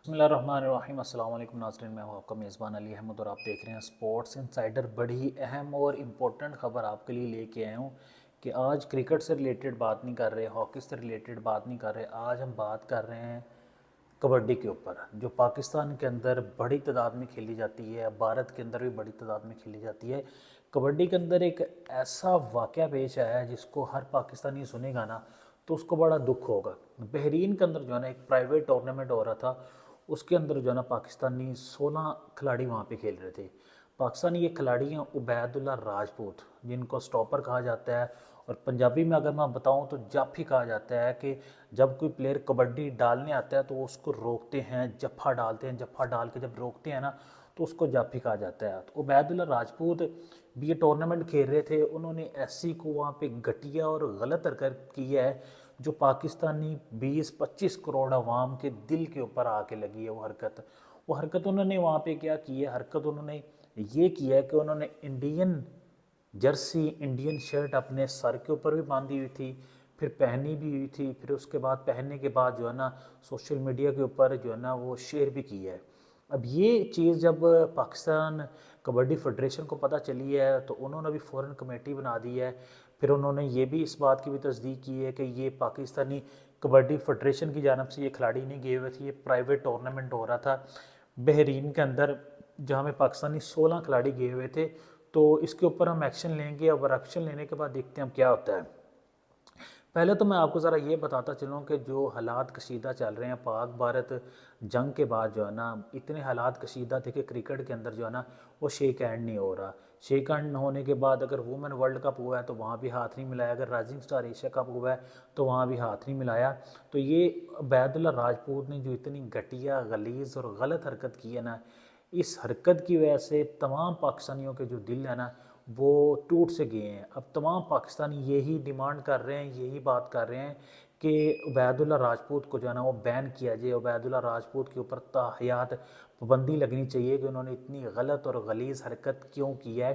बिस्मिल्लाहिर्रहमानिर्रहीम। अस्सलाम वालेकुम नाज़रीन, मैं हूँ आपका मेज़बान अली अहमद और आप देख रहे हैं स्पोर्ट्स इनसाइडर। बड़ी अहम और इम्पोर्टेंट ख़बर आपके लिए लेके आया हूँ कि आज क्रिकेट से रिलेटेड बात नहीं कर रहे, हॉकी से रिलेटेड बात नहीं कर रहे। आज हम बात कर रहे हैं कबड्डी के ऊपर, जो पाकिस्तान के अंदर बड़ी तादाद में खेली जाती है, भारत के अंदर भी बड़ी तादाद में खेली जाती है। कबड्डी के अंदर एक ऐसा वाक़या पेश आया है जिसको हर पाकिस्तानी सुनेगा ना तो उसको बड़ा दुख होगा। बहरीन के अंदर जो है ना एक प्राइवेट टूर्नामेंट हो रहा था, उसके अंदर जो है ना पाकिस्तानी 16 खिलाड़ी वहाँ पे खेल रहे थे। पाकिस्तानी ये खिलाड़ी हैं उबैदुल्ला राजपूत, जिनको स्टॉपर कहा जाता है, और पंजाबी में अगर मैं बताऊं तो जाफी कहा जाता है। कि जब कोई प्लेयर कबड्डी डालने आता है तो उसको रोकते हैं, जफ्फा डालते हैं, जफ्फा डाल के जब रोकते हैं ना तो उसको जाफी कहा जाता है। तो उबैदुल्ला राजपूत भी ये टूर्नामेंट खेल रहे थे, उन्होंने एससी को वहाँ पे घटिया और गलत हरकत की है जो पाकिस्तानी 20-25 करोड़ अवाम के दिल के ऊपर आके लगी है। वो हरकत उन्होंने वहाँ पे क्या की है, हरकत उन्होंने ये किया है कि उन्होंने इंडियन जर्सी, इंडियन शर्ट अपने सर के ऊपर भी बांधी हुई थी, फिर पहनी भी हुई थी, फिर उसके बाद पहनने के बाद जो है ना सोशल मीडिया के ऊपर जो है ना वो शेयर भी की है। अब ये चीज़ जब पाकिस्तान कबड्डी फेडरेशन को पता चली है तो उन्होंने भी फ़ौरन कमेटी बना दी है। फिर उन्होंने ये भी इस बात की भी तस्दीक की है कि ये पाकिस्तानी कबड्डी फेडरेशन की जानब से ये खिलाड़ी नहीं गए हुए थे, ये प्राइवेट टूर्नामेंट हो रहा था बहरीन के अंदर, जहाँ में पाकिस्तानी 16 खिलाड़ी गए हुए थे। तो इसके ऊपर हम एक्शन लेंगे और एक्शन लेने के बाद देखते हैं हम क्या होता है। पहले तो मैं आपको ज़रा ये बताता चलूँ कि जो हालात कशीदा चल रहे हैं पाक भारत जंग के बाद जो है ना, इतने हालात कशीदा थे कि क्रिकेट के अंदर जो है ना वो शेक हैंड नहीं हो रहा। शेक हैंड होने के बाद अगर वुमेन वर्ल्ड कप हुआ है तो वहाँ भी हाथ नहीं मिलाया, अगर राइजिंग स्टार एशिया कप हुआ है तो वहाँ भी हाथ नहीं मिलाया। तो ये उबैदुल्ला राजपूत ने जो इतनी घटिया, गलीज़ और गलत हरकत की है ना, इस हरकत की वजह से तमाम पाकिस्तानियों के जो दिल है ना वो टूट से गए हैं। अब तमाम पाकिस्तानी यही डिमांड कर रहे हैं, यही बात कर रहे हैं कि उबैदुल्ला राजपूत को जो है ना वो बैन किया जाए। उबैदुल्ला राजपूत के ऊपर ताहयात पाबंदी लगनी चाहिए कि उन्होंने इतनी गलत और गलीज़ हरकत क्यों की है।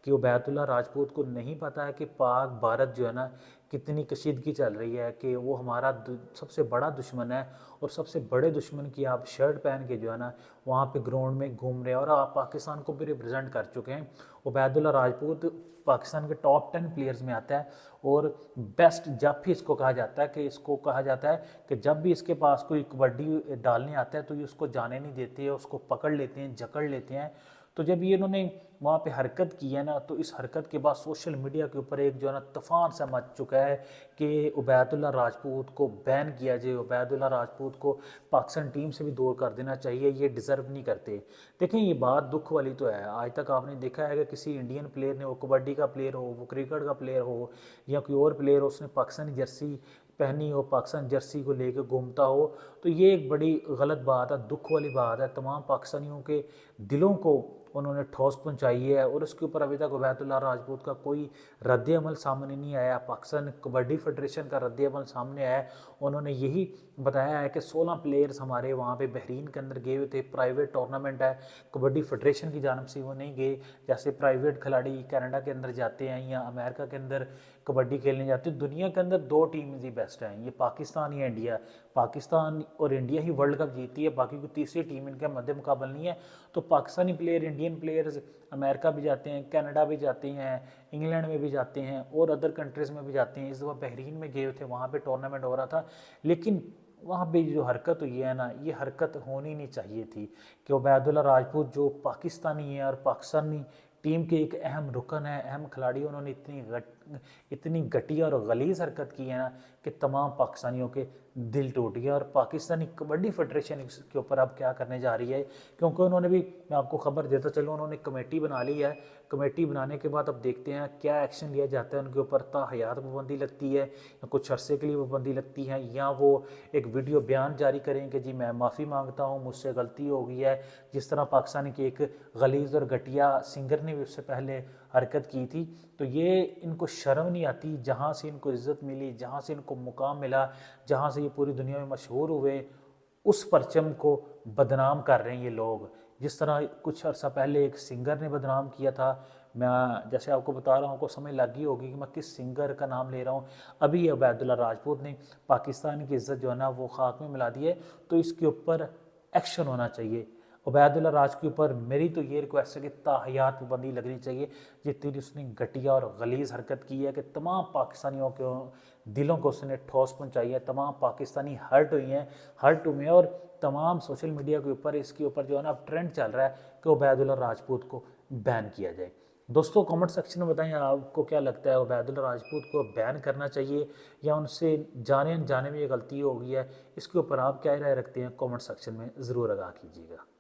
कि उबैदुल्ला राजपूत को नहीं पता है कि पाक भारत जो है ना कितनी कशीदगी चल रही है, कि वो हमारा सबसे बड़ा दुश्मन है, और सबसे बड़े दुश्मन की आप शर्ट पहन के जो है ना वहाँ पे ग्राउंड में घूम रहे हैं, और आप पाकिस्तान को भी रिप्रेजेंट कर चुके हैं। उबैदुल्ला राजपूत पाकिस्तान के टॉप 10 प्लेयर्स में आता है, और बेस्ट जाफी इसको कहा जाता है। कि इसको कहा जाता है कि जब भी इसके पास कोई कबड्डी डालने आता है तो ये उसको जाने नहीं देते, उसको पकड़ लेते हैं, जकड़ लेते हैं। तो जब ये इन्होंने वहाँ पे हरकत की है ना, तो इस हरकत के बाद सोशल मीडिया के ऊपर एक जो है ना तूफान सा मच चुका है कि उबैदुल्ला राजपूत को बैन किया जाए, उबैदुल्ला राजपूत को पाकिस्तान टीम से भी दूर कर देना चाहिए, ये डिज़र्व नहीं करते। देखें, ये बात दुख वाली तो है। आज तक आपने देखा है कि किसी इंडियन प्लेयर ने, वो कबड्डी का प्लेयर हो, वो क्रिकेट का प्लेयर हो, या कोई और प्लेयर हो, उसने पाकिस्तानी जर्सी पहनी हो, पाकिस्तान जर्सी को लेकर घूमता हो, तो ये एक बड़ी गलत बात है, दुख वाली बात है। तमाम पाकिस्तानियों के दिलों को उन्होंने ठोस पहुंचाई है, और उसके ऊपर अभी तक उबैदुल्ला राजपूत का कोई रद्द अमल सामने नहीं आया। पाकिस्तान कबड्डी फेडरेशन का रद्द अमल सामने आया है। उन्होंने यही बताया है कि 16 प्लेयर्स हमारे वहाँ पे बहरीन के अंदर गए हुए थे, प्राइवेट टूर्नामेंट है, कबड्डी फेडरेशन की जानब से वो नहीं गए। जैसे प्राइवेट खिलाड़ी कनाडा के अंदर जाते हैं या अमेरिका के अंदर कबड्डी खेलने जाते हैं। दुनिया के अंदर दो टीम ही बेस्ट हैं, ये पाकिस्तान या इंडिया। पाकिस्तान और इंडिया ही वर्ल्ड कप जीती है, बाकी कोई तीसरी टीम इनका मध्य मुकाबल नहीं है। तो Pakistani player, Indian players America भी जाते हैं, कनाडा भी जाते हैं, इंग्लैंड में भी जाते हैं, और अदर कंट्रीज़ में भी जाते हैं। इस दफ़ा बहरीन में गए थे, वहाँ पे टूर्नामेंट हो रहा था, लेकिन वहाँ पे जो हरकत हुई है ना, ये हरकत होनी नहीं चाहिए थी। कि उबैदुल्ला राजपूत जो पाकिस्तानी है और पाकिस्तानी टीम के एक अहम रुकन है, अहम खिलाड़ी, उन्होंने इतनी घटिया और गलीज़ हरकत की है ना कि तमाम पाकिस्तानियों के दिल टूट गया। और पाकिस्तानी कबड्डी फेडरेशन इसके ऊपर अब क्या करने जा रही है, क्योंकि उन्होंने भी, मैं आपको खबर देता चलूँ, उन्होंने कमेटी बना ली है। कमेटी बनाने के बाद अब देखते हैं क्या एक्शन लिया जाता है। उनके ऊपर ताहयात पाबंदी लगती है, या कुछ अरसे के लिए पाबंदी लगती है, या वो एक वीडियो बयान जारी करें कि जी मैं माफ़ी मांगता हूँ, मुझसे गलती हो गई है। जिस तरह पाकिस्तान के एक गलीज़ और घटिया सिंगर ने भी उससे पहले हरकत की थी। तो ये इनको शर्म नहीं आती, जहाँ से इनको इज़्ज़त मिली, जहाँ से इनको मुकाम मिला, जहाँ से ये पूरी दुनिया में मशहूर हुए, उस परचम को बदनाम कर रहे हैं ये लोग। जिस तरह कुछ अर्सा पहले एक सिंगर ने बदनाम किया था, मैं जैसे आपको बता रहा हूँ, आपको समझ लग गई होगी कि मैं किस सिंगर का नाम ले रहा हूँ। अभी उबैदुल्ला राजपूत ने पाकिस्तान की इज़्ज़त जो है ना वो खाक में मिला दी है। तो इसके ऊपर ایکشن ہونا چاہیے۔ عبیداللہ راج کے اوپر میری تو یہ ریکویسٹ ہے کہ تاحیات پابندی لگنی چاہیے، جتنی اس نے گھٹیا اور غلیظ حرکت کی ہے کہ تمام پاکستانیوں کے دلوں کو اس نے ٹھوس پہنچائی ہے، تمام پاکستانی ہرٹ ہوئے ہیں اور تمام سوشل میڈیا کے اوپر اس کے اوپر جو ہے نا اب ٹرینڈ چل رہا ہے کہ عبیداللہ راجپوت کو بین کیا جائے۔ دوستو کامنٹ سیکشن میں بتائیں آپ کو کیا لگتا ہے، عبیداللہ راجپوت کو بین کرنا چاہیے یا ان سے جانے انجانے میں یہ غلطی ہو گئی ہے؟ اس کے اوپر آپ کیا رائے رکھتے ہیں؟ کامنٹ سیکشن میں ضرور آگاہ کیجیے گا۔